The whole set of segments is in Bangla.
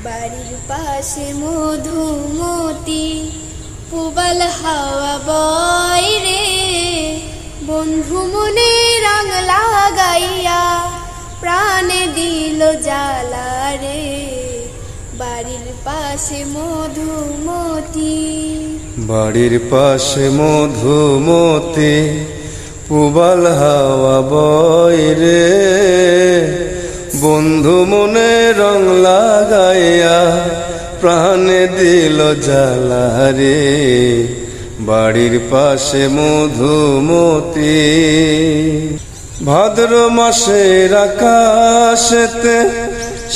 বাড়ির পাশে মধুমতি পুবাল হাওয়া বয় রে, বন্ধু মনে রং লাগাইয়া প্রাণে দিল জ্বালা রে। বাড়ির পাশে মধুমতি, বাড়ির পাশে মধুমতি পুবাল হাওয়া বয় রে, বন্ধু মনে রং লাগাইয়া প্রাণে দিল জ্বালা রে। বাড়ির পাশে মধুমতি। ভাদ্র মাসের আকাশেতে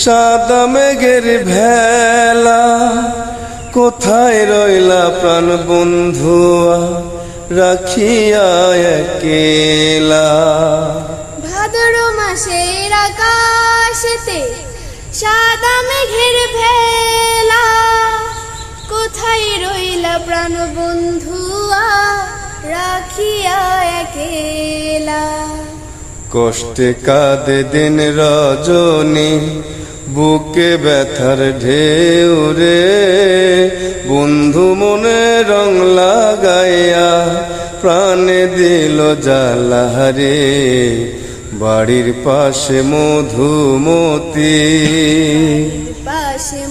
সাদা মেঘের ভেলা, কোথায় রইলা প্রাণ বন্ধুয়া রাখিয়া একেলা। ভাদ্র মাসের আকাশেতে সাদা মেঘের ভেলা, কোথায় রইলা প্রাণ বন্ধুয়া রাখিয়া একেলা। কষ্টে কাঁদে দিন রজনী, বুকে ব্যথার ঢেউ রে, বন্ধু মনে রং লাগাইয়া প্রাণে দিল জ্বালা রে। বাড়ির পাশে মধুমতি, পাশে